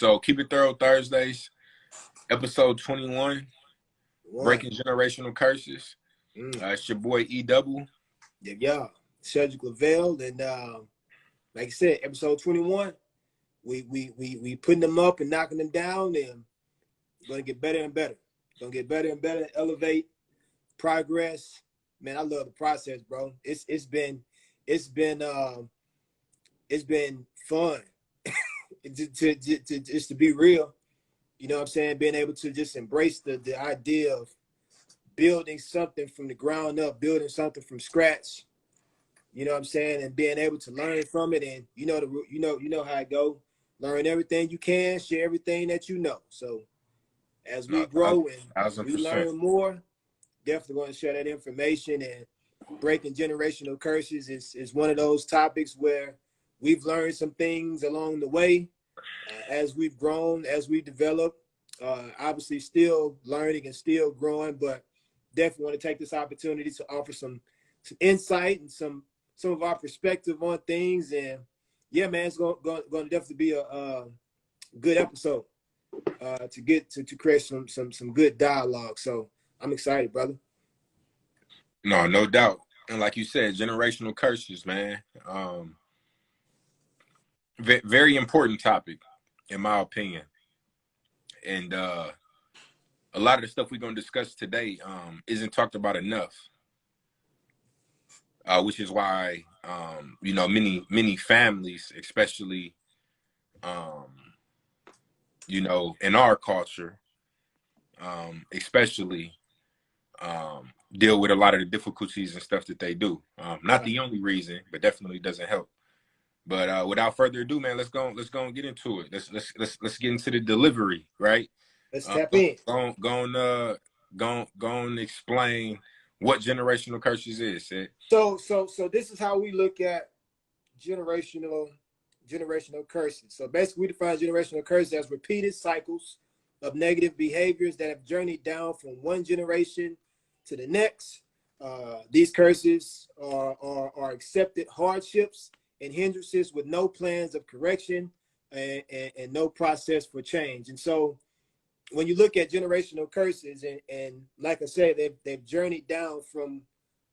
So keep it thorough Thursdays, episode 21, One. breaking generational curses. It's your boy E Double. Yeah. Cedric Lavelle. And like I said, episode 21, we putting them up and knocking them down, and gonna get better and better. Gonna get better and better, elevate, progress. Man, I love the process, bro. It's been fun just to be real. You know what I'm saying? Being able to just embrace the idea of building something from the ground up, building something from scratch. You know what I'm saying? And being able to learn from it, and you know how it go. Learn everything you can, share everything that you know. So as we grow and we 1,000%. learn more, definitely going to share that information. And breaking generational curses is one of those topics where we've learned some things along the way as we've grown, as we develop. Obviously, still learning and still growing, but definitely want to take this opportunity to offer some insight and some of our perspective on things. And yeah, man, it's going to definitely be a good episode to get to create some good dialogue. So I'm excited, brother. No doubt. And like you said, generational curses, man. Very important topic, in my opinion. And a lot of the stuff we're going to discuss today isn't talked about enough, which is why, many families, especially, in our culture, especially, deal with a lot of the difficulties and stuff that they do. Not the only reason, but definitely doesn't help. But without further ado, man, let's go and get into it. Let's get into the delivery, right? Let's tap in. Go and explain what generational curses is. So this is how we look at generational curses. So basically, we define generational curses as repeated cycles of negative behaviors that have journeyed down from one generation to the next. These curses are accepted hardships and hindrances with no plans of correction and no process for change. And so when you look at generational curses, and like I said, they've journeyed down from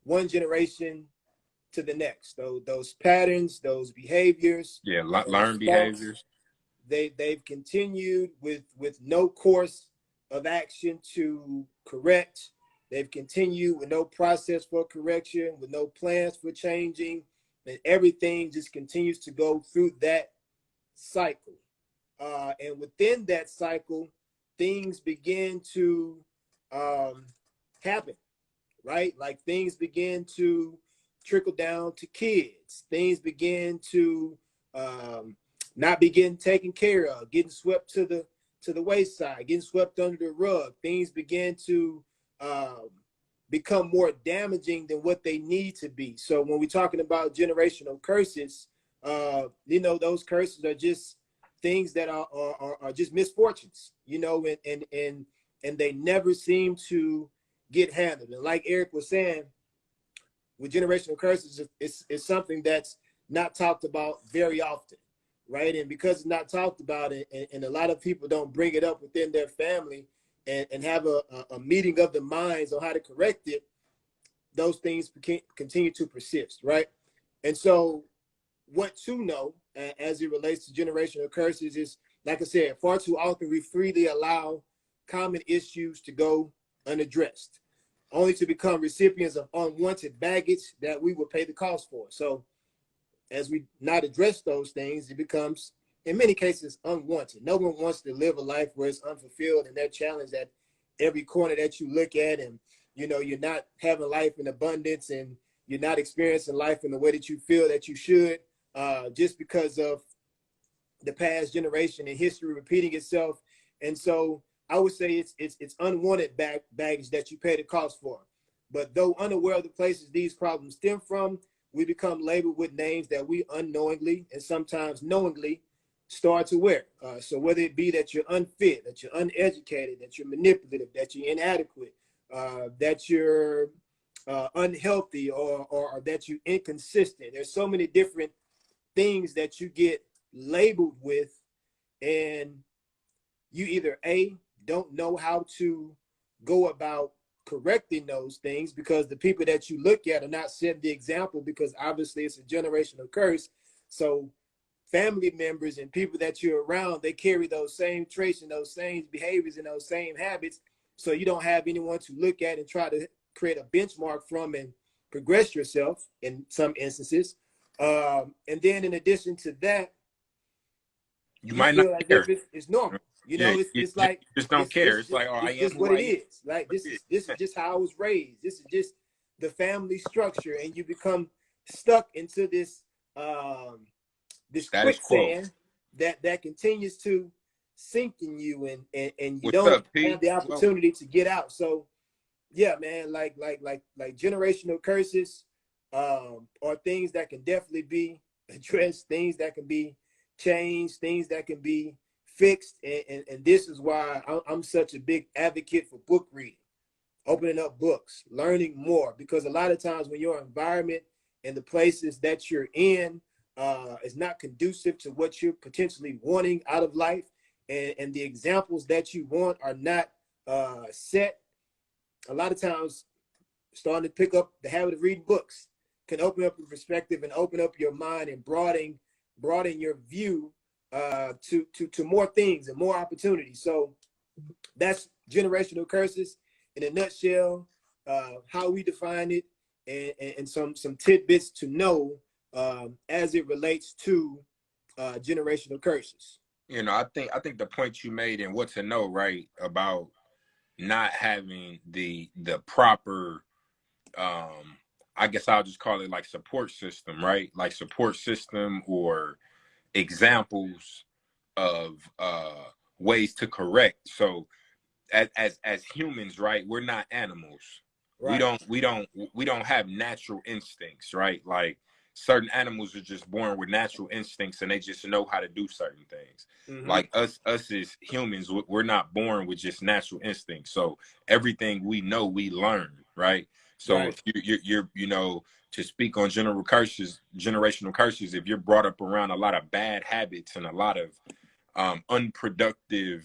one generation to the next. Those patterns, those behaviors, learned behaviors. They've continued with no course of action to correct. They've continued with no process for correction, with no plans for changing, and everything just continues to go through that cycle. And within that cycle, things begin to happen, right? Like things begin to trickle down to kids. Things begin to not be getting taken care of, getting swept to the wayside, getting swept under the rug. Things begin to become more damaging than what they need to be. So when we're talking about generational curses, those curses are just things that are just misfortunes, and they never seem to get handled. And like Eric was saying, with generational curses, it's something that's not talked about very often, right? And because it's not talked about, and a lot of people don't bring it up within their family and have a meeting of the minds on how to correct it, those things continue to persist, right? And so what to know as it relates to generational curses is, like I said, far too often we freely allow common issues to go unaddressed, only to become recipients of unwanted baggage that we will pay the cost for. So as we not address those things, it becomes, in many cases, unwanted. No one wants to live a life where it's unfulfilled and they're challenged at every corner that you look at, and you're not having life in abundance, and you're not experiencing life in the way that you feel that you should, just because of the past generation and history repeating itself. And so I would say it's unwanted baggage that you pay the cost for. But though unaware of the places these problems stem from, we become labeled with names that we unknowingly and sometimes knowingly start to wear. So whether it be that you're unfit, that you're uneducated, that you're manipulative, that you're inadequate, that you're unhealthy, or that you're inconsistent, there's so many different things that you get labeled with. And you either A, don't know how to go about correcting those things because the people that you look at are not setting the example, because obviously it's a generational curse. So family members and people that you're around, they carry those same traits and those same behaviors and those same habits. So you don't have anyone to look at and try to create a benchmark from and progress yourself in some instances. And then in addition to that, You you might not feel as if care. it's normal. You Yeah, know, it's like you just don't care. It's like, oh, I it's am just who what I it am. is. Like That's it. this is just how I was raised. This is just the family structure, and you become stuck into this Status quo. quicksand that continues to sink in you, and you What's don't up, P? have the Well, opportunity to get out. So yeah, man, like generational curses are things that can definitely be addressed, things that can be changed, things that can be fixed, and this is why I'm such a big advocate for book reading, opening up books, learning more, because a lot of times when your environment and the places that you're in is not conducive to what you're potentially wanting out of life, and the examples that you want are not set, a lot of times starting to pick up the habit of reading books can open up your perspective and open up your mind and broaden your view to more things and more opportunities. So that's generational curses in a nutshell, how we define it, and some tidbits to know as it relates to generational curses. I think the point you made and what to know, right, about not having the proper, I guess I'll just call it like support system, right? Like support system or examples of ways to correct. So as humans, right, we're not animals. we Right. don't we don't we don't have natural instincts, right? Like certain animals are just born with natural instincts and they just know how to do certain things. Mm-hmm. Like us as humans, we're not born with just natural instincts. So everything we know, we learn, right? So Right. if you're to speak on generational curses, if you're brought up around a lot of bad habits and a lot of unproductive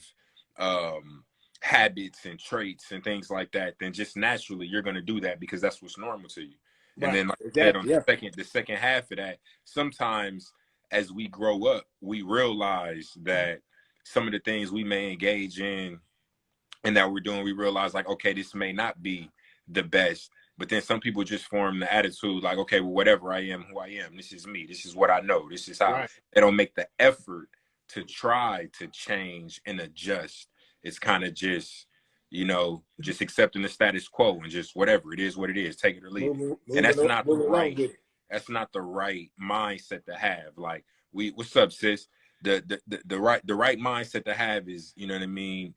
um, habits and traits and things like that, then just naturally you're going to do that because that's what's normal to you. And Right. then, like I said, on Exactly. Yeah. the second half of that, sometimes as we grow up, we realize that some of the things we may engage in and that we're doing, we realize like, okay, this may not be the best. But then some people just form the attitude like, okay, well, whatever, I am who I am. This is me. This is what I know. This is how. Right. They don't make the effort to try to change and adjust. It's kind of just accepting the status quo and just whatever it is, what it is, take it or leave it. And Moving along with it. that's not the right mindset to have. Like what's up, sis? The right mindset to have is, you know what I mean,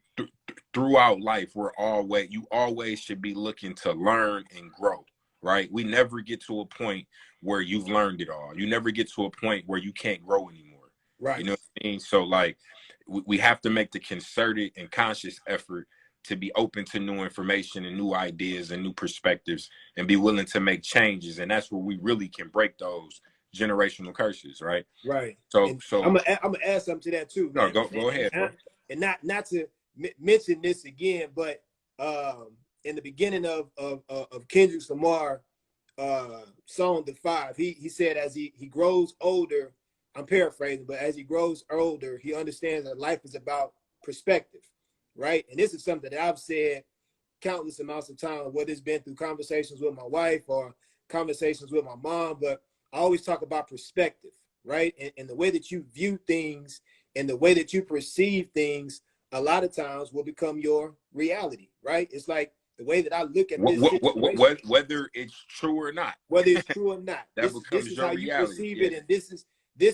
throughout life, you always should be looking to learn and grow, right? We never get to a point where you've learned it all. You never get to a point where you can't grow anymore. You Right. know what I mean? So like we have to make the concerted and conscious effort to be open to new information and new ideas and new perspectives and be willing to make changes. And that's where we really can break those generational curses, right? Right. So And so I'm gonna add something to that too, no, man. go ahead, bro. And not to mention this again, but in the beginning of Kendrick Lamar song "The Five," he said as he grows older, I'm paraphrasing, but as he grows older, he understands that life is about perspective, right? And this is something that I've said countless amounts of time, whether it's been through conversations with my wife or conversations with my mom, but I always talk about perspective, right? And the way that you view things and the way that you perceive things, a lot of times will become your reality, right? It's like the way that I look at this situation, Whether it's true or not, whether it's true or not. that This becomes is your how you reality. perceive Yeah. it, and this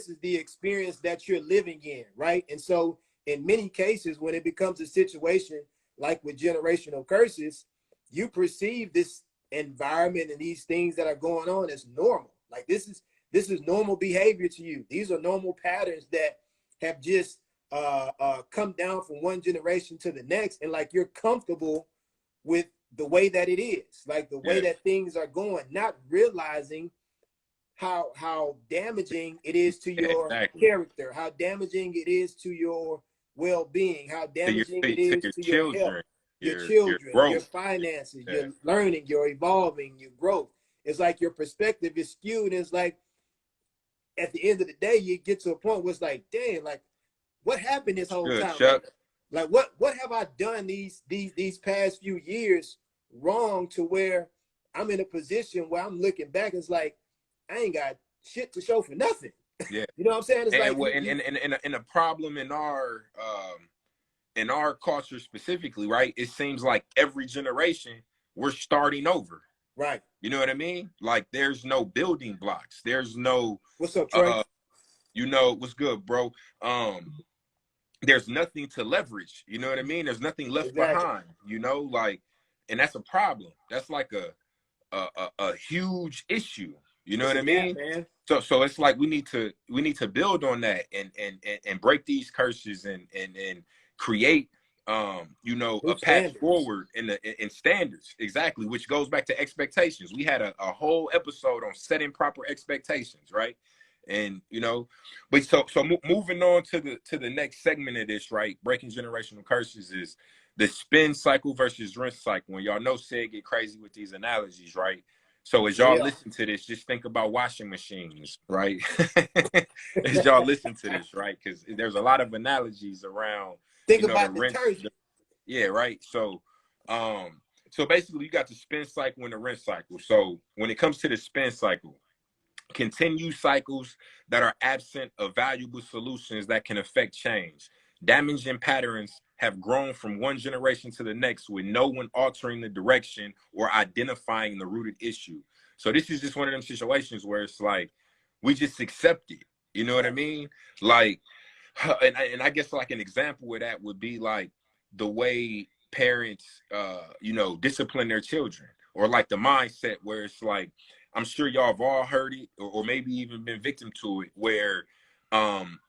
is the experience that you're living in, right? And so in many cases, when it becomes a situation like with generational curses, you perceive this environment and these things that are going on as normal. Like this is normal behavior to you. These are normal patterns that have just come down from one generation to the next, and like you're comfortable with the way that it is, like the way Yeah. that things are going, not realizing how damaging it is to your Exactly. character, how damaging it is to your well-being, how damaging it to is your to your health, children, your your children, your growth. finances, Yeah. your learning, your evolving, your growth. It's like your perspective is skewed. It's like at the end of the day, you get to a point where it's like, damn, like what happened this whole Good, time? Chuck. Like what have I done these past few years wrong to where I'm in a position where I'm looking back, it's like I ain't got shit to show for nothing. Yeah. You know what I'm saying? It's And like what and a problem in our culture specifically, right? It seems like every generation we're starting over. right. You know what I mean? Like there's no building blocks. There's no What's up, Trey? you know, what's good, bro? There's nothing to leverage. You know what I mean? There's nothing left Exactly. behind, you know, like, and that's a problem. That's like a huge issue. You know It's what a I gap, mean? man. So it's like we need to build on that and break these curses and create you know New a path standards. forward in standards, exactly, which goes back to expectations. We had a whole episode on setting proper expectations, right? And you know, but moving on to the next segment of this, right? Breaking generational curses is the spin cycle versus rinse cycle. And y'all know Sid get crazy with these analogies, right? So as y'all Yeah. listen to this, just think about washing machines, right? As y'all listen to this, right? Because there's a lot of analogies around, Think you know, the about rinse. detergent. Yeah, right. So basically, you got the spin cycle and the rinse cycle. So when it comes to the spin cycle, continue cycles that are absent of valuable solutions that can affect change. Damaging patterns have grown from one generation to the next with no one altering the direction or identifying the rooted issue. So this is just one of them situations where it's like we just accept it. You know what I Right. mean? Like, and I guess like an example of that would be like the way parents, you know, discipline their children, or like the mindset where it's like I'm sure y'all have all heard it, or maybe even been victim to it, where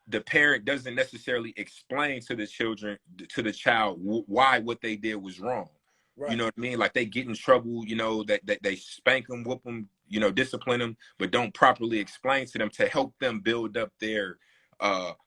the parent doesn't necessarily explain to the children, to the child, why what they did was wrong. You Right. know what I mean? Like they get in trouble, you know, that they spank them, whoop them, you know, discipline them, but don't properly explain to them to help them build up their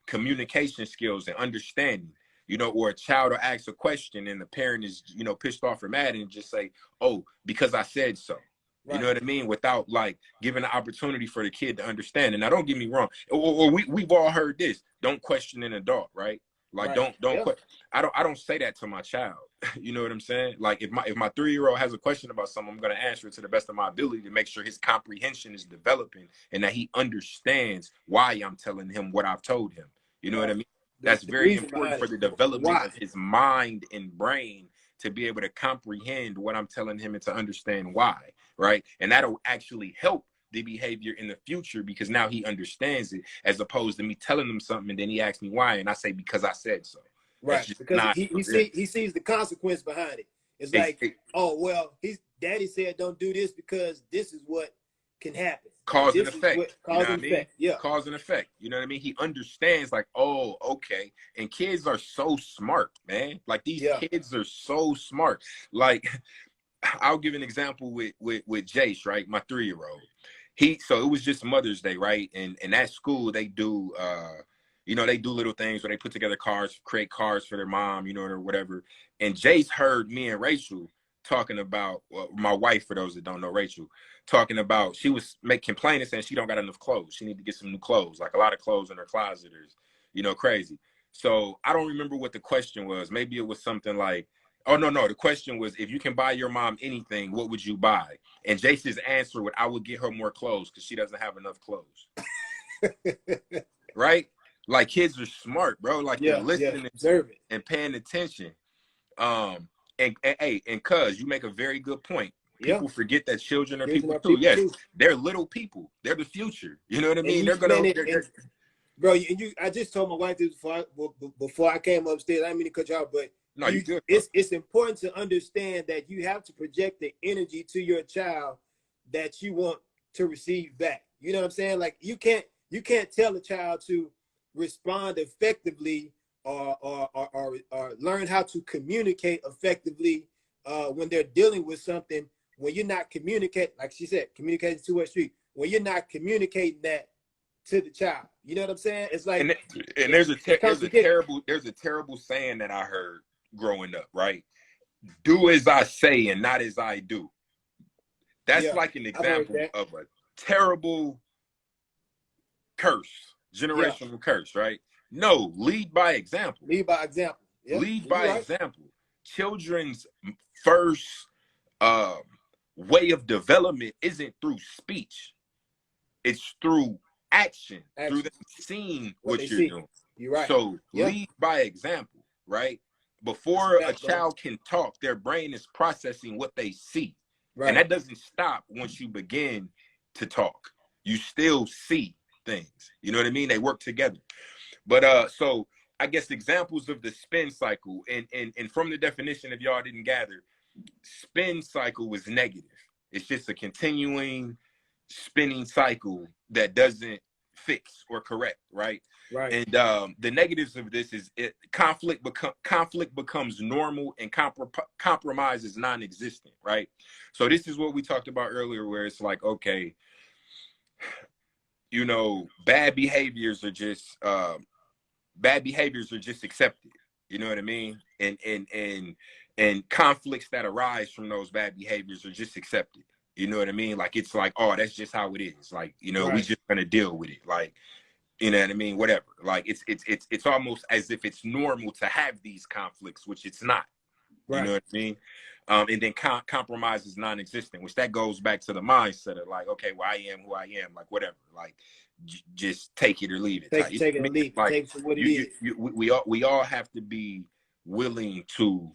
communication skills and understanding. You know, or a child will ask a question and the parent is, you know, pissed off or mad and just say, "Oh, because I said so." You know Right. what I mean? Without like giving an opportunity for the kid to understand. And now don't get me wrong. Or we've all heard this. Don't question an adult, right? Like Right. don't Yeah. I don't say that to my child. You know what I'm saying? Like if my 3-year-old has a question about something, I'm gonna answer it to the best of my ability to make sure his comprehension is developing and that he understands why I'm telling him what I've told him. You know what I Right. mean? The That's very reason important behind for it. the The development why. of his mind and brain to be able to comprehend what I'm telling him and to understand why, right? And that'll actually help the behavior in the future because now he understands it, as opposed to me telling him something and then he asks me why and I say because I said so. That's Right. just Because not, yeah. he sees the consequence behind it. It's Ex- like, oh well, his daddy said don't do this because this is what can happen. Or Cause and this is effect. what You know cause what I and mean? effect. Yeah. Cause and effect. You know what I mean? He understands like, oh, okay. And kids are so smart, man. Like these Yeah. kids are so smart. Like I'll give an example with Jace, right? My 3-year-old. So it was just Mother's Day, right? And at school they do you know, they do little things where they put together cards, create cards for their mom, you know, or whatever. And Jace heard me and Rachel talking about, well, my wife, for those that don't know Rachel, talking about she was complaining saying she don't got enough clothes. She need to get some new clothes, like a lot of clothes in her closet or, you know, crazy. So I don't remember what the question was. Maybe it was something like, oh no. The question was, if you can buy your mom anything, what would you buy? And Jason's answer would, I would get her more clothes because she doesn't have enough clothes. Right? Like kids are smart, bro. Like they're Yeah. Yeah. listening Observe it. and paying attention. And cuz you make a very good point. Yeah. People forget that children are Children people are too. people Yes, too. they're little people. They're the future. You know what I And mean? you They're gonna. man it They're, and bro, I just told my wife this before I came upstairs. I didn't mean to cut you off, but no, you good, bro. it's important to understand that you have to project the energy to your child that you want to receive back. You know what I'm saying? Like you can't tell a child to respond effectively or learn how to communicate effectively when they're dealing with something when you're not communicating, like she said, communicating 2-way street. When you're not communicating that to the child. You know what I'm saying? It's like and it's contradictory. there's a terrible saying that I heard growing up, right? Do as I say and not as I do. That's Yeah, like an I've heard example that. of a terrible curse, Yeah, generational curse, right? No, lead by example. lead by example. Yep, Lead you're by right. example. Children's first um, way of development isn't through speech. It's through action, through Action, them seeing what they what you're see. doing. You're right. So Yeah, lead by example, right? that's a Before a fact, bro. child can talk, their brain is processing what they see. And Right, that doesn't stop once you begin to talk. You still see things. You know what I mean? They work together. But so I guess examples of the spin cycle, and from the definition, if y'all didn't gather, spin cycle was negative. It's just a continuing spinning cycle that doesn't fix or correct, right? right, And the negatives of this is conflict becomes normal, and compromise is non-existent, right? So this is what we talked about earlier, where it's like, okay, you know, bad behaviors are just accepted. You know what I mean? And conflicts that arise from those bad behaviors are just accepted. You know what I mean? Like it's like, oh, that's just how it is. Like, you know, we right, just gonna deal with it. Like, you know what I mean? Whatever. Like it's almost as if it's normal to have these conflicts, which it's not. You know right. what I mean? And then compromise is non-existent, which that goes back to the mindset of like, okay, well, I am who I am, like whatever, like just take it or leave it. Take You know it what I or mean? leave it. Like Take it for what it is. we all have to be willing to,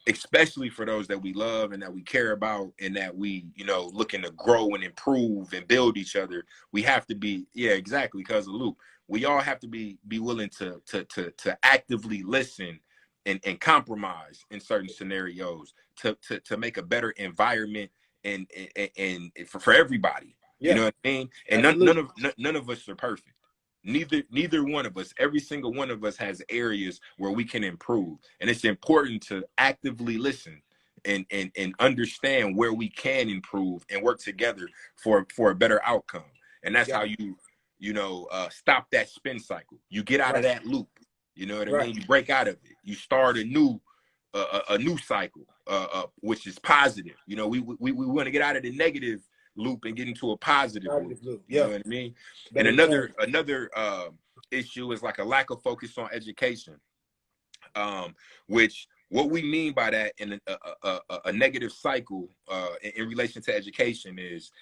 especially for those that we love and that we care about and that we, you know, looking to grow and improve and build each other. We have to be, yeah, exactly, because of Luke. We all have to be willing to actively listen and compromise in certain scenarios to make a better environment and for everybody. You Yeah, know what I mean? And absolutely. none of us are perfect. Neither one of us, every single one of us has areas where we can improve. And it's important to actively listen and understand where we can improve and work together for a better outcome. And that's Yeah, how stop that spin cycle. You get out of right, that loop. You know what I right. mean? You break out of it. You start a new cycle, which is positive. You know, we want to get out of the negative loop and get into a positive loop. Positive loop. You know Yeah, what I mean? And better return. another issue is like a lack of focus on education, which what we mean by that in a negative cycle in relation to education is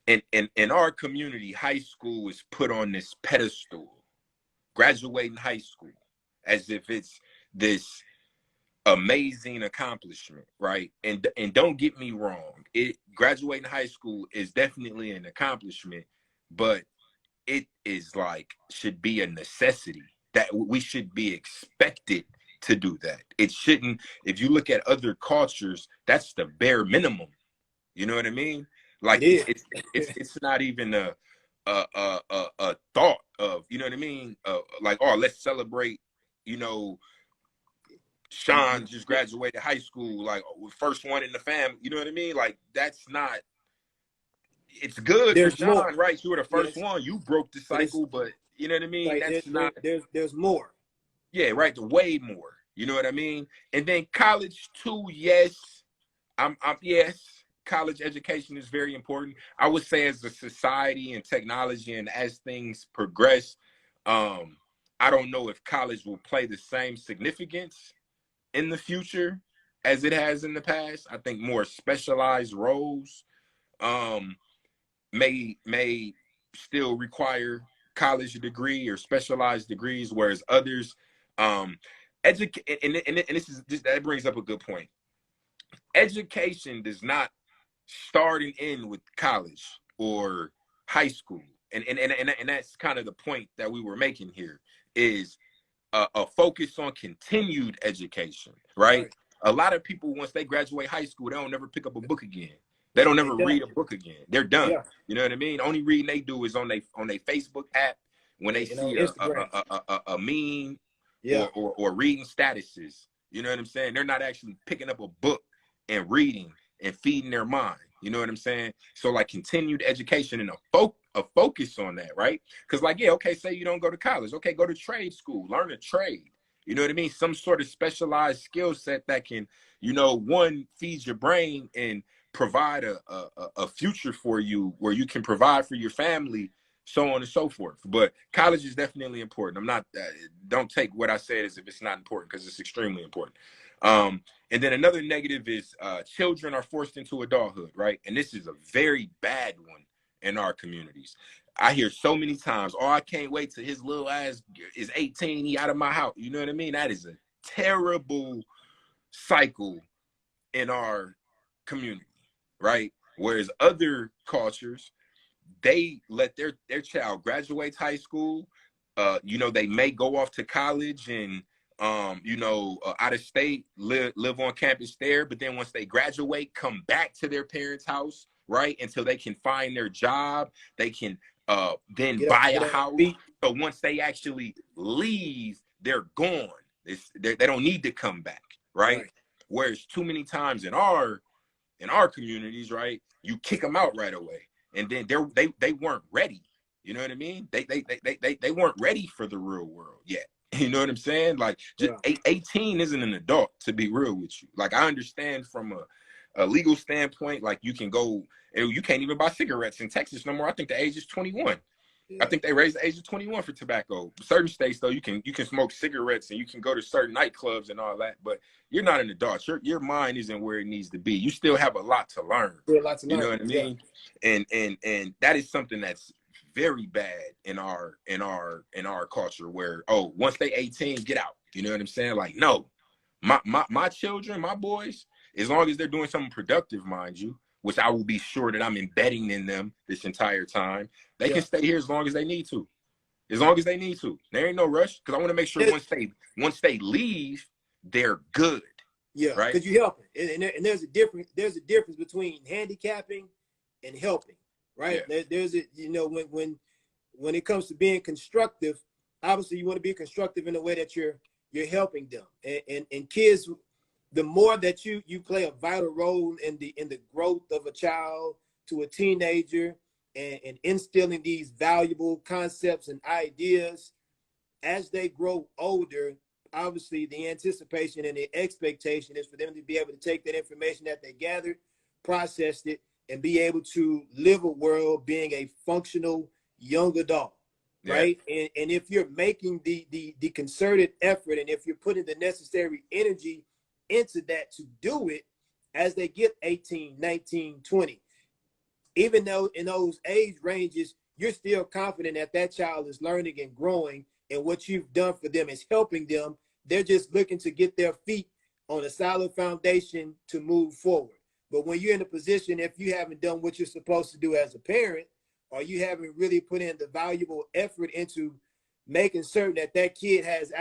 in our community, high school is put on this pedestal, graduating high school, as if it's this amazing accomplishment, right? And don't get me wrong, graduating high school is definitely an accomplishment, but it is like should be a necessity that we should be expected to do that. It shouldn't. If you look at other cultures, that's the bare minimum. You know what I mean? It Like is. it's not even a thought of, you know what I mean? Like, oh, let's celebrate, you know, Sean just graduated high school, like first one in the family. You know what I mean? Like that's not. It's good for There's more. Sean, right? You were the first Yes, one. You broke the but it's cycle, but you know what I mean? like That's not. there's more. Yeah, right. The way more. You know what I mean? And then college too. Yes, I'm yes. College education is very important. I would say as a society and technology and as things progress, um, I don't know if college will play the same significance in the future as it has in the past. I think more specialized roles um, may still require college degree or specialized degrees, whereas others educate and that brings up a good point. Education does not start and end with college or high school, and that's kind of the point that we were making here is a focus on continued education, right? Right. A lot of people, once they graduate high school, they don't never pick up a book again. They don't They ever done. read a book again. They're done. Yeah. You know what I mean? Only reading they do is on their Facebook app when they And on see Instagram. a meme Yeah. or reading statuses. You know what I'm saying? They're not actually picking up a book and reading and feeding their mind. You know what I'm saying? So like continued education and a focus on that, right? Because like, yeah, okay, say you don't go to college, okay, go to trade school, learn a trade. You know what I mean? Some sort of specialized skill set that can, you know, one, feed your brain and provide a future for you where you can provide for your family, so on and so forth. But college is definitely important. I'm not, don't take what I said as if it's not important, because it's extremely important. And then another negative is children are forced into adulthood, right? And this is a very bad one in our communities. I hear so many times, oh, I can't wait till his little ass is 18, he out of my house. You know what I mean? That is a terrible cycle in our community, right? Whereas other cultures, they let their child graduate high school. You know, they may go off to college and you know, out of state, live on campus there. But then once they graduate, come back to their parents' house, right? Until they can find their job, they can then buy a get on house. beat. So once they actually leave, they're gone. They don't need to come back, right? Right. Whereas too many times in our communities, right, you kick them out right away, and then they weren't ready. You know what I mean? They weren't ready for the real world yet. You know what I'm saying? Like, just Yeah. 18 isn't an adult, to be real with you. Like, I understand from a legal standpoint, like you can go and you can't even buy cigarettes in Texas no more. I think the age is 21. I Yeah. think they raised the age of 21 for tobacco. Certain states, though, you can smoke cigarettes and you can go to certain nightclubs and all that, but you're not an adult. Your mind isn't where it needs to be. You still have a lot to learn. Still lots to You know learn. what I Yeah. mean? And that is something that's very bad in our culture, where, oh, once they 18, get out. You know what I'm saying? Like, no. My children, my boys, as long as they're doing something productive, mind you, which I will be sure that I'm embedding in them this entire time, they can Yeah. stay here as long as they need to. As long as they need to. There ain't no rush, because I want to make sure There- once they leave, they're good, yeah. right? Because you helping, and there's a difference. There's a difference between handicapping and helping, right? Yeah. There's a, you know, when it comes to being constructive, obviously you want to be constructive in the way that you're helping them, and kids, the more that you play a vital role in the growth of a child to a teenager, and instilling these valuable concepts and ideas as they grow older. Obviously the anticipation and the expectation is for them to be able to take that information that they gathered, processed it, and be able to live a world being a functional young adult, Yeah. right? And if you're making the concerted effort, and if you're putting the necessary energy into that to do it, as they get 18, 19, 20, even though in those age ranges, you're still confident that that child is learning and growing, and what you've done for them is helping them. They're just looking to get their feet on a solid foundation to move forward. But when you're in a position, if you haven't done what you're supposed to do as a parent, or you haven't really put in the valuable effort into making certain that that kid has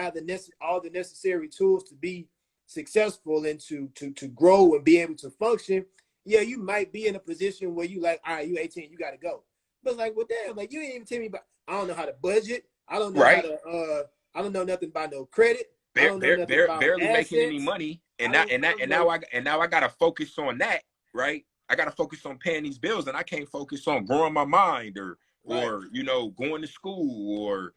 all the necessary tools to be successful and to grow and be able to function, yeah, you might be in a position where you like, all right, you 18, you got to go. But it's like, well, damn, like you didn't even tell me about. I don't know how to budget. I don't know how Right. to. I don't know nothing about no credit. I don't know nothing about Barely making any assets. money, I don't. I don't know. and now I gotta focus on that, right? I gotta focus on paying these bills, and I can't focus on growing my mind, Right. or you know, going to school, or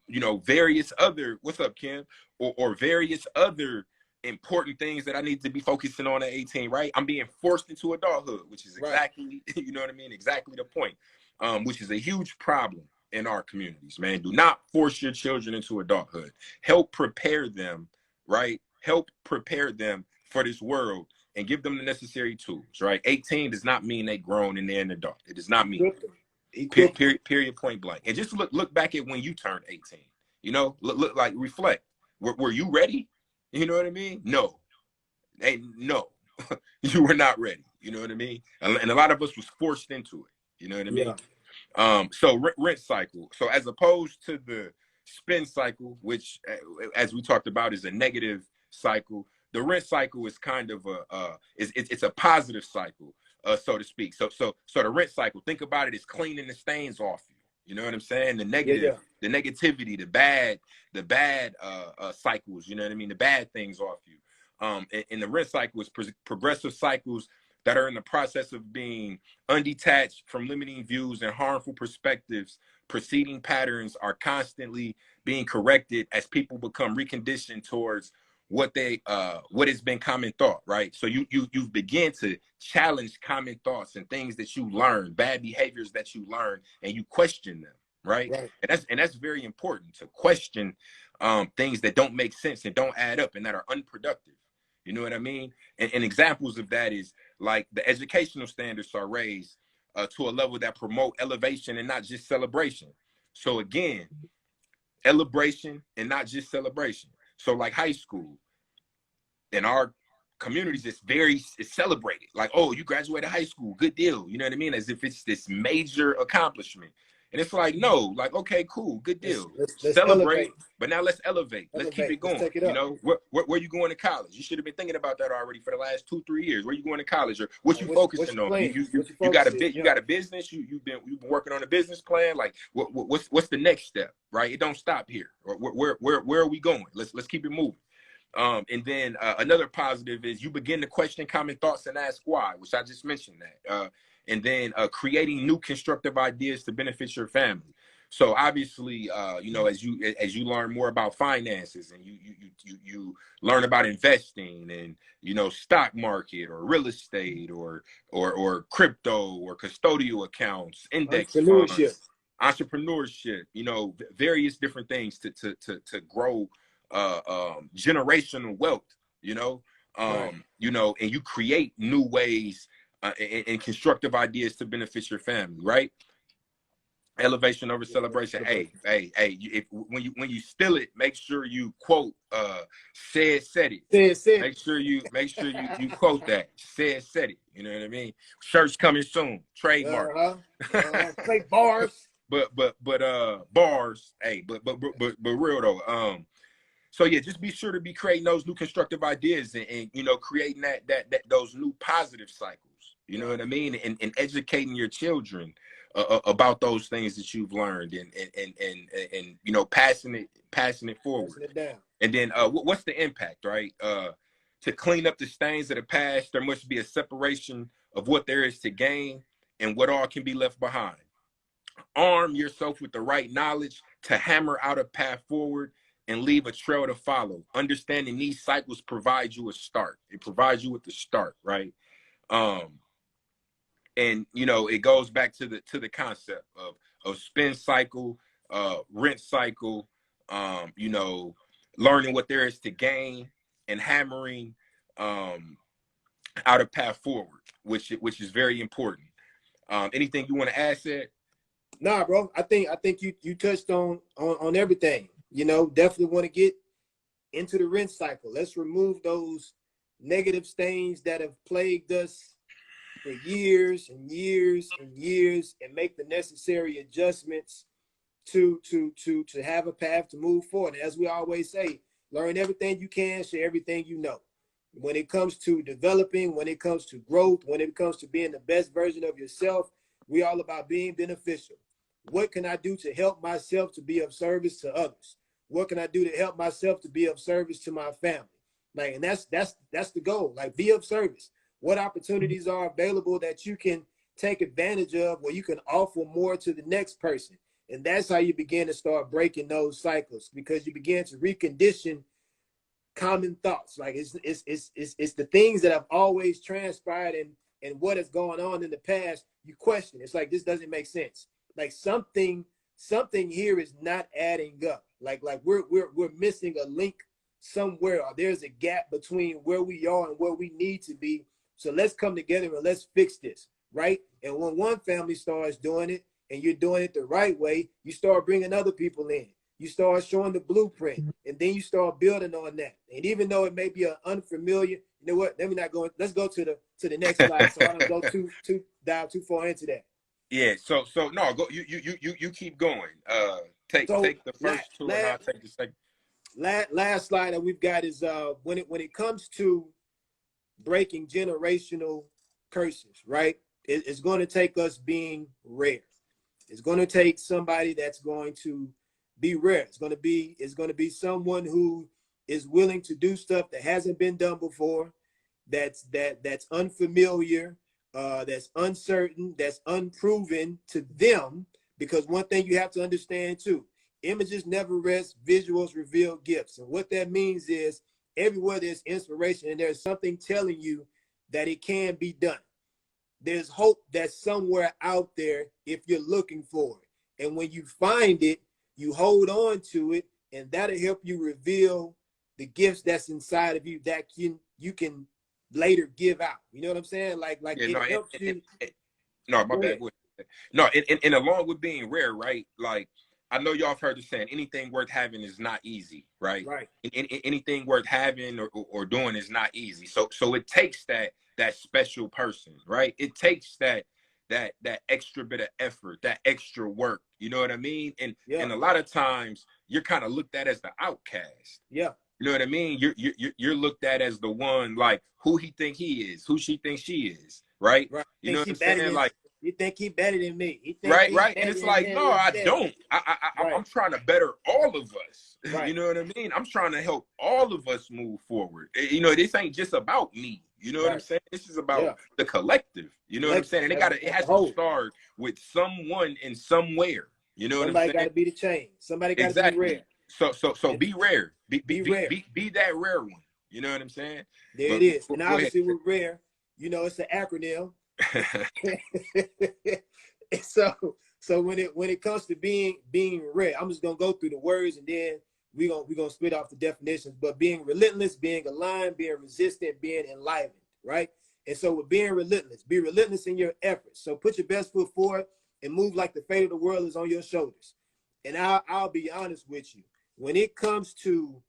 you know, various other, what's up, Kim, or various other important things that I need to be focusing on at 18, right? I'm being forced into adulthood, which is Right. exactly, you know what I mean, exactly the point, which is a huge problem in our communities, man. Do not force your children into adulthood. Help prepare them, right? Help prepare them for this world and give them the necessary tools, right? 18 does not mean they grown and they're an adult. It does not mean Equip them. Equip them. period, point blank. And just look back at when you turned 18. You know, look like, reflect. Were you ready? You know what I mean? No. Hey, no. You were not ready. You know what I mean? And a lot of us was forced into it. You know what I Yeah. mean? So rent cycle. So as opposed to the spin cycle, which, as we talked about, is a negative cycle, the rent cycle is kind of it's a positive cycle, so to speak. So the rent cycle, think about it as cleaning the stains off you. You know what I'm saying? Yeah. Yeah. The negativity, the bad cycles. You know what I mean? The bad things off you. And the rent cycle is progressive cycles that are in the process of being undetached from limiting views and harmful perspectives. Preceding patterns are constantly being corrected as people become reconditioned towards what has been common thought, right? So you begin to challenge common thoughts and things that you learn, bad behaviors that you learn, and you question them, right? Right. And that's very important, to question things that don't make sense and don't add up and that are unproductive. You know what I mean? And examples of that is like the educational standards are raised to a level that promote elevation and not just celebration. So again, elevation and not just celebration. So like high school in our communities, it's celebrated. Like, oh, you graduated high school, good deal. You know what I mean? As if it's this major accomplishment. And it's like, no, like, okay, cool, good deal. Let's Celebrate, elevate. but now let's elevate. Let's keep it Let's going. take it You up. know, where you going to college? You should have been thinking about that already for the last 2-3 years. Where you going to college, or what you What's focusing your on? plan? What's your You got a focus? bit, you got a business. You've been working on a business plan. Like, what's the next step? Right? It don't stop here. Or where are we going? Let's keep it moving. And then another positive is you begin to question common thoughts and ask why, which I just mentioned that. And then creating new constructive ideas to benefit your family. So obviously, you know, as you learn more about finances and you learn about investing and, you know, stock market or real estate or crypto or custodial accounts, index Entrepreneurship. funds, entrepreneurship, you know, various different things to grow generational wealth, you know, Right. you know, and you create new ways and constructive ideas to benefit your family, right? Elevation over Yeah, celebration. celebration. When you steal it, make sure you quote said it. Said it. Make sure you quote that. Said it. You know what I mean? Shirts coming soon. Trademark. Play bars. But bars. Hey, but real though. So yeah, just be sure to be creating those new constructive ideas and you know, creating that those new positive cycles. You know what I mean? And educating your children about those things that you've learned and you know, passing it forward. Passing it down. And then what's the impact, right? To clean up the stains of the past, there must be a separation of what there is to gain and what all can be left behind. Arm yourself with the right knowledge to hammer out a path forward and leave a trail to follow. Understanding these cycles provides you a start. It provides you with the start, right? Um, and you know, it goes back to the concept of spin cycle, rent cycle, you know, learning what there is to gain and hammering out a path forward, which is very important. Anything you want to add, Sid? Nah, bro. I think you touched on everything. You know, definitely want to get into the rent cycle. Let's remove those negative stains that have plagued us for years and years and years and make the necessary adjustments to have a path to move forward. And as we always say, learn everything you can, share everything you know. When it comes to developing, when it comes to growth, when it comes to being the best version of yourself, we all about being beneficial. What can I do to help myself to be of service to others? What can I do to help myself to be of service to my family? Like, and that's the goal. Like, be of service. What opportunities are available that you can take advantage of, where you can offer more to the next person? And that's how you begin to start breaking those cycles, because you begin to recondition common thoughts. Like, it's the things that have always transpired and what has gone on in the past. You question. It's like, this doesn't make sense. Like, something here is not adding up. Like we're missing a link somewhere, or there's a gap between where we are and where we need to be. So let's come together and let's fix this, right? And when one family starts doing it and you're doing it the right way, you start bringing other people in. You start showing the blueprint, and then you start building on that. And even though it may be an unfamiliar, you know what? Let me not go. Let's go to the next slide, so I don't go dive too far into that. Yeah. So no, go. You keep going. So Take the first two, and I'll take the second. Last slide that we've got is when it comes to breaking generational curses, right? It's going to take us being rare. It's going to take somebody that's going to be rare. It's going to be someone who is willing to do stuff that hasn't been done before, that's unfamiliar, that's uncertain, that's unproven to them. Because one thing you have to understand too, images never rest, visuals reveal gifts. And what that means is everywhere there's inspiration and there's something telling you that it can be done. There's hope that's somewhere out there if you're looking for it. And when you find it, you hold on to it, and that'll help you reveal the gifts that's inside of you that you can later give out. You know what I'm saying? Like Yeah, no, it helps you. no, my Go bad. ahead. No, and along with being rare, right? Like, I know y'all have heard the saying, anything worth having is not easy, right? Right. Anything worth having or doing is not easy. So it takes that special person, right? It takes that extra bit of effort, that extra work. You know what I mean? Yeah. And a lot of times you're kind of looked at as the outcast. Yeah. You know what I mean? You're looked at as the one, like, who he think he is, who she thinks she is, right? Right. You know Think what she I'm better saying? than Like, you think he better than me. He think right, he right. And better it's than like, no, I this. don't. Right. I'm trying to better all of us. Right. You know what I mean? I'm trying to help all of us move forward. You know, this ain't just about me. You know what I'm Right. saying? This is about Yeah. the collective. You know what I'm Collective saying? And it as a has to whole. start with someone and somewhere. You know what I'm Somebody got saying? to be the change. Somebody got to be Exactly. rare. So And be rare. be rare. Be that rare one. You know what I'm saying? There it But is. And go ahead. obviously with rare, it's an acronym. so when it comes to being rare, I'm just gonna go through the words and then we're gonna split off the definitions. But being relentless, being aligned, being resistant, being enlivened, right? And so with being relentless, be relentless in your efforts. So put your best foot forward and move like the fate of the world is on your shoulders. And I'll be honest with you. When it comes to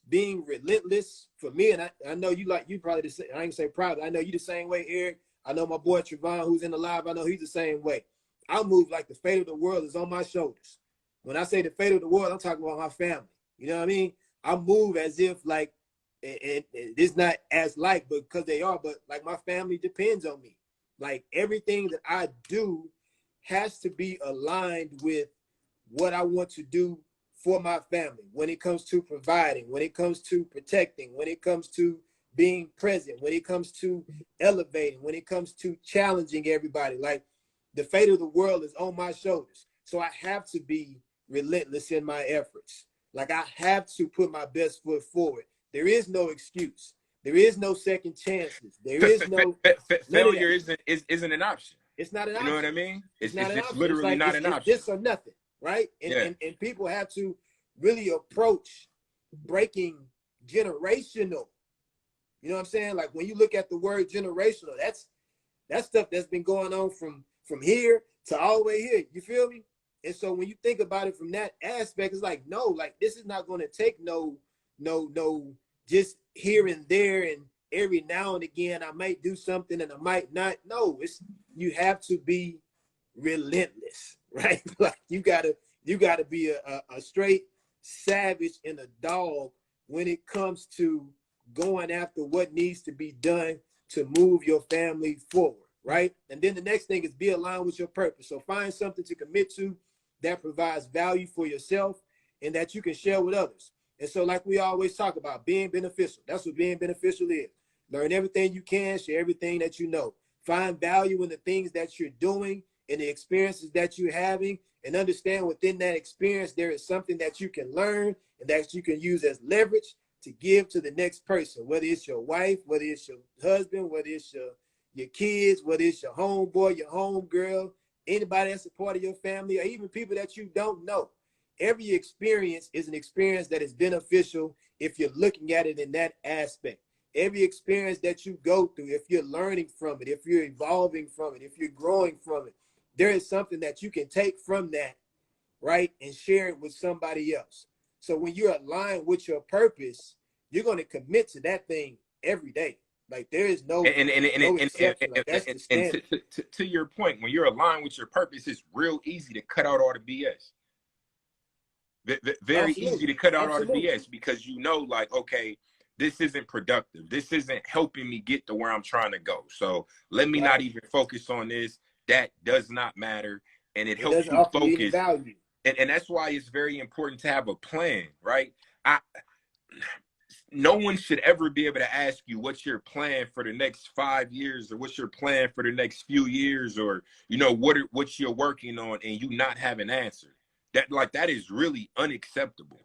being relentless, for me, and I know you probably the same. I ain't gonna say proud. I know you the same way, Eric. I know my boy Trevon, who's in the live. I know he's the same way. I move like the fate of the world is on my shoulders. When I say the fate of the world, I'm talking about my family. You know what I mean? I move as if like, and it's not as like, but because they are, but like my family depends on me. Like everything that I do has to be aligned with what I want to do for my family when it comes to providing, when it comes to protecting, when it comes to being present, when it comes to elevating, when it comes to challenging everybody. Like the fate of the world is on my shoulders. So I have to be relentless in my efforts. Like I have to put my best foot forward. There is no excuse. There is no second chances. There is no none of that. Failure isn't an option. It's not an You know what option. I mean? It's It's not an just option. It's literally like not an it's option. this or nothing, right? And, Yeah. and people have to really approach breaking generational. You know what I'm saying? Like when you look at the word generational, that's stuff that's been going on from here to all the way here. You feel me? And so when you think about it from that aspect, it's like, no, like this is not going to take no just here and there and every now and again I might do something and I might not. No, it's you have to be relentless, right? Like you gotta be a straight savage and a dog when it comes to going after what needs to be done to move your family forward, right? And then the next thing is be aligned with your purpose. So find something to commit to that provides value for yourself and that you can share with others. And so like we always talk about, being beneficial. That's what being beneficial is. Learn everything you can, share everything that you know. Find value in the things that you're doing and the experiences that you're having, and understand within that experience there is something that you can learn and that you can use as leverage to give to the next person, whether it's your wife, whether it's your husband, whether it's your kids, whether it's your homeboy, your homegirl, anybody that's a part of your family, or even people that you don't know. Every experience is an experience that is beneficial if you're looking at it in that aspect. Every experience that you go through, if you're learning from it, if you're evolving from it, if you're growing from it, there is something that you can take from that, right, and share it with somebody else. So when you're aligned with your purpose, you're going to commit to that thing every day. Like there is no exception. Like that's the And standard. to your point, when you're aligned with your purpose, it's real easy to cut out all the BS. Very easy Absolutely. to cut out all the Absolutely. BS because you know, like, okay, this isn't productive. This isn't helping me get to where I'm trying to go. So let me not Right. even focus on this. That does not matter. And it It helps doesn't you offer you any focus. value. And that's why it's very important to have a plan, right? I no one should ever be able to ask you what's your plan for the next 5 years, or what's your plan for the next few years, or what you're working on, and you not have an answer. That is really unacceptable.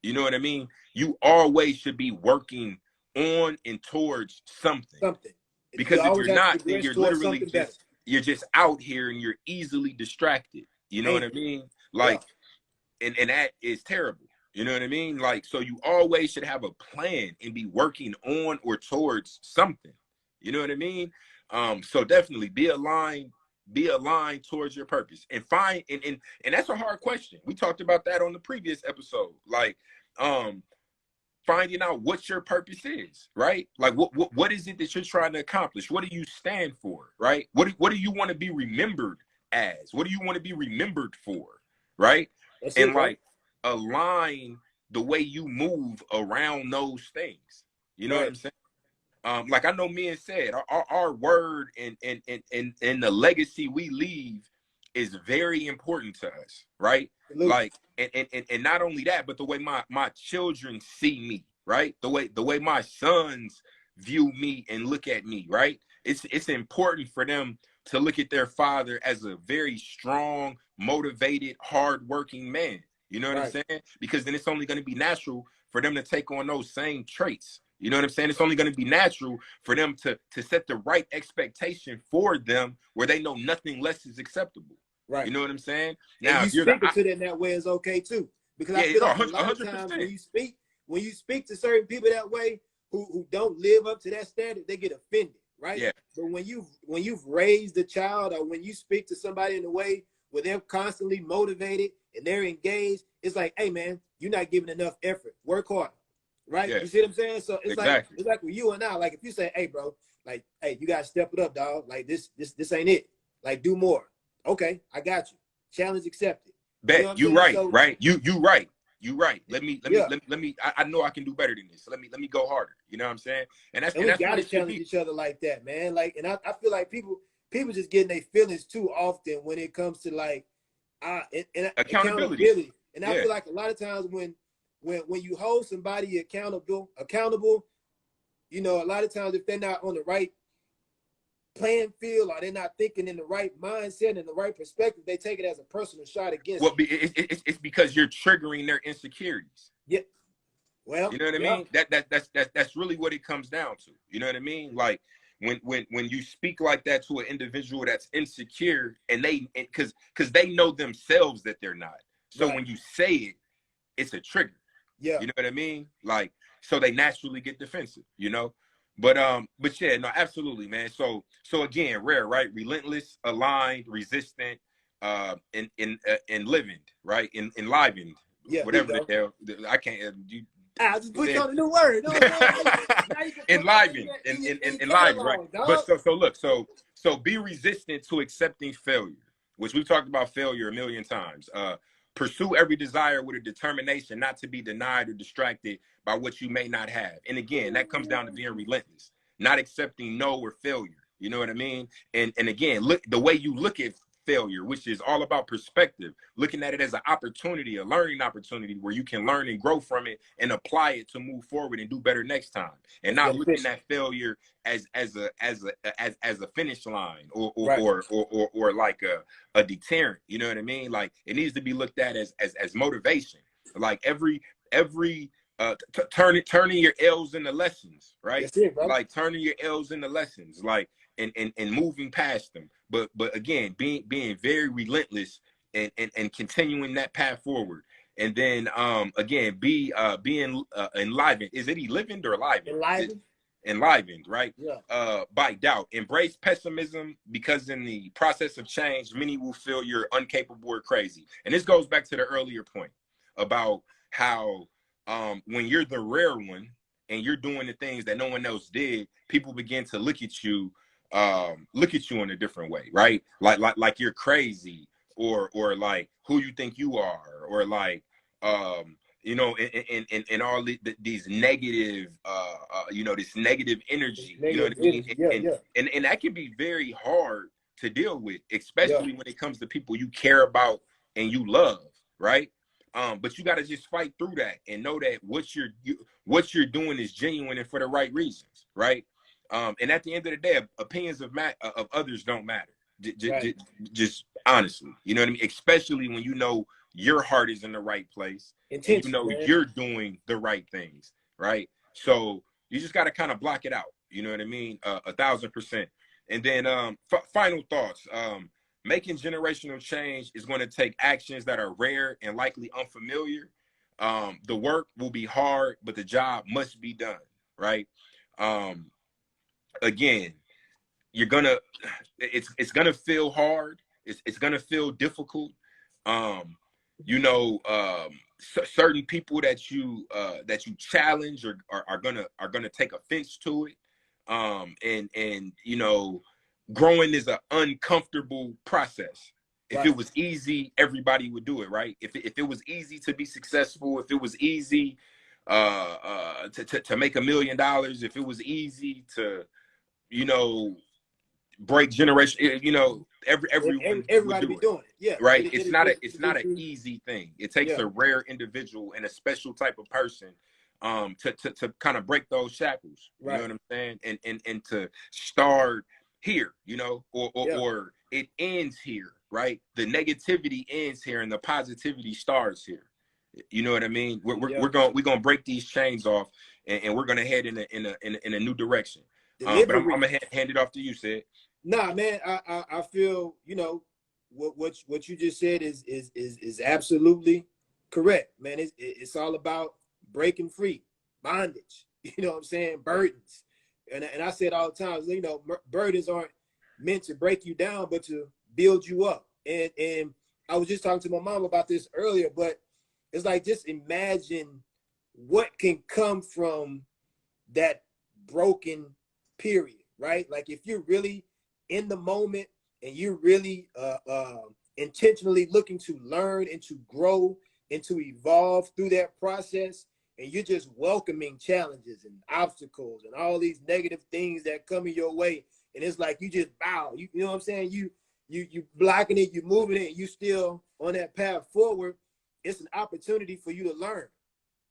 You know what I mean? You always should be working on and towards something. Something. You Because if always you're have to not, then progress you're towards literally something better. just out here and you're easily distracted. You know what I mean? Like, and that is terrible. You know what I mean? Like, so you always should have a plan and be working on or towards something. You know what I mean? So definitely be aligned towards your purpose, and find and that's a hard question. We talked about that on the previous episode. Like, finding out what your purpose is, right? Like, what is it that you're trying to accomplish? What do you stand for, right? What do you want to be remembered as? What do you want to be remembered for, right? That's And it, bro. like, align the way you move around those things. You know what I'm saying? Like, I know men said, our word and the legacy we leave is very important to us, right? Absolutely. Like, and not only that, but the way my children see me, right? The way my sons view me and look at me, right? It's important for them to look at their father as a very strong, motivated, hardworking man. You know what I'm saying? Because then it's only going to be natural for them to take on those same traits. You know what I'm saying? It's only going to be natural for them to set the right expectation for them, where they know nothing less is acceptable. Right. You know what I'm saying? Now, Now, you if you're speaking to them that way is okay too, because I feel like a lot of times when you speak to certain people that way who don't live up to that standard, they get offended, right? Yeah. But when you've raised a child, or when you speak to somebody in a way where they're constantly motivated and they're engaged, it's like, hey man, you're not giving enough effort. Work hard. Right? Yeah. You see what I'm saying? So it's Exactly. like with you and I, like if you say, hey bro, like, hey, you gotta step it up, dog. Like this ain't it. Like, do more. Okay, I got you. Challenge accepted. Bet. You know You right, so, right. You right. You right. Let me. I know I can do better than this. So let me go harder. You know what I'm saying? And we gotta challenge each other like that, man. Like, and I feel like people just getting their feelings too often when it comes to like accountability. And I feel like a lot of times when you hold somebody accountable, you know, a lot of times if they're not on the right playing field, or they're not thinking in the right mindset and the right perspective, they take it as a personal shot against them. It's because you're triggering their insecurities. Yeah. Well, you know what I mean? That's really what it comes down to. You know what I mean? Like, when you speak like that to an individual that's insecure, and because they know themselves that they're not. So when you say it, it's a trigger. Yeah. You know what I mean? Like, so they naturally get defensive, you know? But yeah, no, absolutely, man. So again, rare, right? Relentless, aligned, resistant, and enlivened, right? Enlivened. Yeah, whatever the hell. I can't I just put you on a new word. No, enlivened, enlivened, right? But so look, so be resistant to accepting failure, which we've talked about failure a million times. Pursue every desire with a determination not to be denied or distracted by what you may not have. And again, that comes down to being relentless, not accepting no or failure. You know what I mean? And again, look, the way you look at failure, which is all about perspective, looking at it as an opportunity, a learning opportunity where you can learn and grow from it and apply it to move forward and do better next time, and not looking at failure as a finish line or like a deterrent. You know what I mean? Like, it needs to be looked at as motivation. Like every turning your L's into lessons, right? Like turning your L's into lessons, like and moving past them. But again, being very relentless and continuing that path forward. And then again, being enlivened. Is it enlivened or enlivened? Enlivened, right? Yeah. By doubt. Embrace pessimism, because in the process of change, many will feel you're incapable or crazy. And this goes back to the earlier point about how when you're the rare one and you're doing the things that no one else did, people begin to look at you in a different way, right? Like you're crazy, or like who you think you are, or like you know, and all these negative this negative energy, you know what I mean? And that can be very hard to deal with, especially when it comes to people you care about and you love, right? But you got to just fight through that and know that what you're doing is genuine and for the right reasons, right? And at the end of the day, opinions of others don't matter. Right. Just honestly, you know what I mean? Especially when you know your heart is in the right place and you Intention, know man. you're doing the right things, right? So you just got to kind of block it out. You know what I mean? 1,000%. And then final thoughts. Making generational change is going to take actions that are rare and likely unfamiliar. The work will be hard, but the job must be done, right? Um, Again, you're gonna it's gonna feel hard. It's gonna feel difficult. Um, certain people that you challenge are gonna take offense to it. And growing is an uncomfortable process. If Right. it was easy, everybody would do it, right? If it was easy to be successful, if it was easy to make $1 million, if it was easy to, you know, break generation, everyone would Everybody be do it, doing it. Yeah. right? It it's is not a just it's not an individual. easy thing. It takes Yeah. a rare individual and a special type of person to kind of break those shackles, you know Right. what I'm saying, and to start here, Yeah. or it ends here, right? The negativity ends here and the positivity starts here. You know what I mean? Yeah. We're gonna break these chains off, and we're gonna head in a new direction. But I'm Delivery. gonna hand it off to you, Sid. Nah, man. I feel, what you just said is absolutely correct, man. It's all about breaking free, bondage. You know what I'm saying? Burdens, and I said all the time, burdens aren't meant to break you down, but to build you up. And I was just talking to my mom about this earlier, but it's like, just imagine what can come from that broken period, right? Like, if you're really in the moment and you're really intentionally looking to learn and to grow and to evolve through that process, and you're just welcoming challenges and obstacles and all these negative things that come in your way, and it's like you just bow, you know what I'm saying, you blocking it, you moving it, and you still on that path forward. It's an opportunity for you to learn.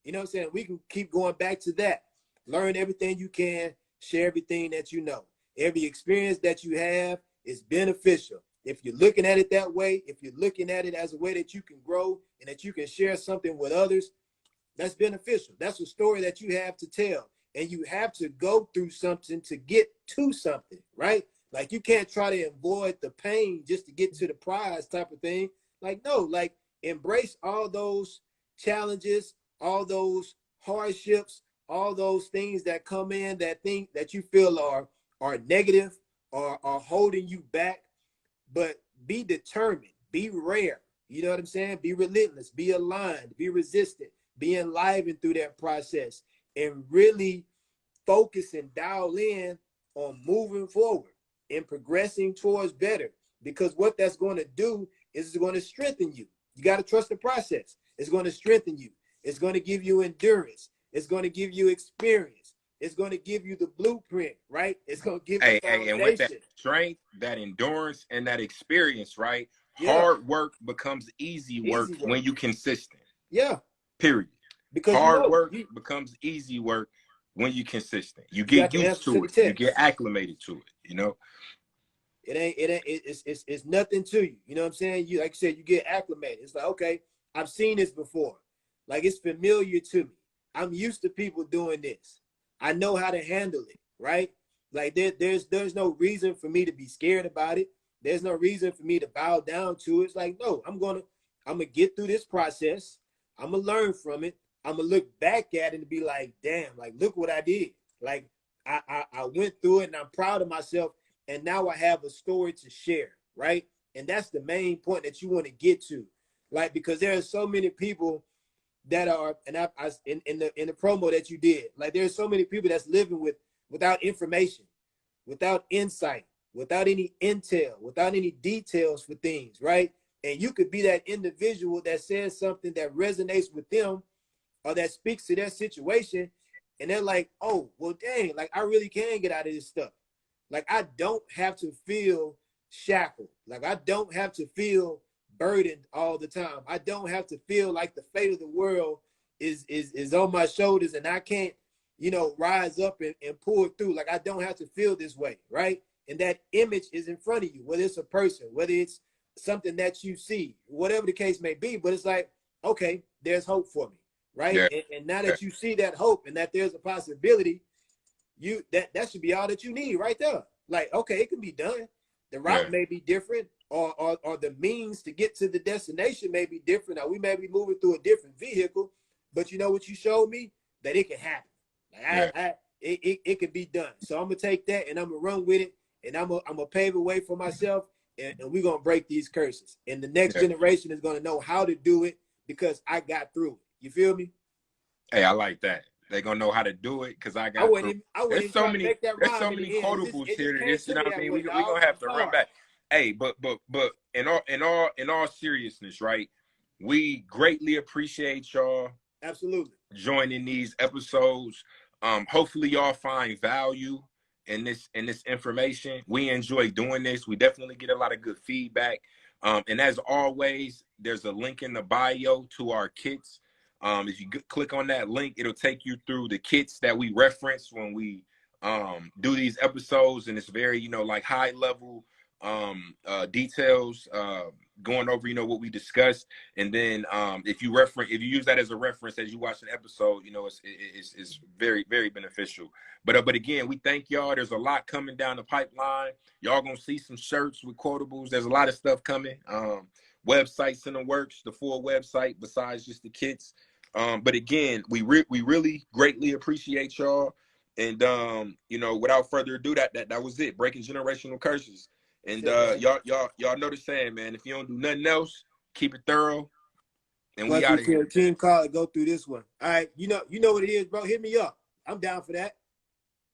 You know what I'm saying? We can keep going back to that. Learn everything you can, share everything that you know. Every experience that you have is beneficial. If you're looking at it that way, if you're looking at it as a way that you can grow and that you can share something with others, that's beneficial. That's a story that you have to tell. And you have to go through something to get to something, right? Like, you can't try to avoid the pain just to get to the prize type of thing. Like, no, like, embrace all those challenges, all those hardships, all those things that come in, that you feel are negative or are holding you back. But be determined, be rare. You know what I'm saying? Be relentless, be aligned, be resistant, be enlivened through that process, and really focus and dial in on moving forward and progressing towards better. Because what that's going to do is it's going to strengthen you. You got to trust the process. It's going to strengthen you. It's going to give you endurance. It's going to give you experience. It's going to give you the blueprint, right? It's going to give the And with that foundation. strength, that endurance, and that experience, right? Yeah. Hard work becomes easy work Easy work. when you consistent. Yeah. Period. Because Hard work you becomes easy work when you consistent. You you got get the used answer to to the it. You get test. acclimated to it. It's nothing to you. You know what I'm saying? You, like you said, you get acclimated. It's like, okay, I've seen this before. Like, it's familiar to me. I'm used to people doing this. I know how to handle it, right? Like, there's no reason for me to be scared about it. There's no reason for me to bow down to it. It's like, no, I'm gonna get through this process. I'm gonna learn from it. I'm gonna look back at it and be like, damn, like, look what I did. Like, I went through it, and I'm proud of myself, and now I have a story to share, right? And that's the main point that you want to get to, like, because there are so many people that are, and I in the promo that you did, like, there's so many people that's living without information, without insight, without any intel, without any details for things, right? And you could be that individual that says something that resonates with them or that speaks to their situation, and they're like, oh, well, dang, like, I really can get out of this stuff. Like, I don't have to feel shackled. Like, I don't have to feel burdened all the time. I don't have to feel like the fate of the world is on my shoulders and I can't, you know, rise up and pull through. Like I don't have to feel this way, right? And that image is in front of you, whether it's a person, whether it's something that you see, whatever the case may be. But it's like, okay, there's hope for me, right? Yeah. And now Yeah. that you see that hope and that there's a possibility, that should be all that you need right there. Like, okay, it can be done. The route Yeah. may be different, or the means to get to the destination may be different. Or we may be moving through a different vehicle, but you know what you showed me? That it can happen. Like it can be done. So I'm gonna take that and I'm gonna run with it, and I'm gonna pave a way for myself, and we're gonna break these curses. And the next Yeah. generation is gonna know how to do it because I got through it. You feel me? Hey, I like that. They're gonna know how to do it because I I got wasn't through. even I wasn't even trying to make that There's so rhyme in many the end. quotables It just here to came this. You to know me what I that mean? way, We dog. gonna have I'm to run sorry. back. Hey, but in all seriousness, right? We greatly appreciate y'all Absolutely. joining these episodes. Hopefully y'all find value in this information. We enjoy doing this. We definitely get a lot of good feedback. And as always, there's a link in the bio to our kits. If you click on that link, it'll take you through the kits that we reference when we do these episodes, and it's very, you know, like high level details, going over, you know, what we discussed. And then if you use that as a reference as you watch an episode, you know, it's very, very beneficial. But again, we thank y'all. There's a lot coming down the pipeline. Y'all gonna see some shirts with quotables. There's a lot of stuff coming. Websites in the works, the full website besides just the kits. But again, we really greatly appreciate y'all. And you know, without further ado, that was it. Breaking generational curses. That's And it, man. y'all know the saying, man. If you don't do nothing else, keep it thorough. And we Once out we of see here, a man. team call and go through this one. All right, you know what it is, bro. Hit me up. I'm down for that.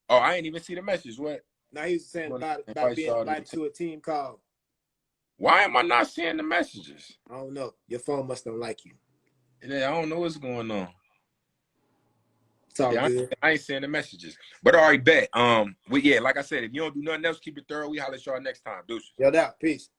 Oh, I ain't even see the message. What? Now he was saying Want about invite being y'all to the invited team. to a team call. Why am I not seeing the messages? I don't know. Your phone must don't like you. Yeah, I don't know what's going on. It's all Yeah, good. I ain't seeing the messages. But all right, bet. Like I said, if you don't do nothing else, keep it thorough. We holler at y'all next time. Deuces. Yo, out. Peace.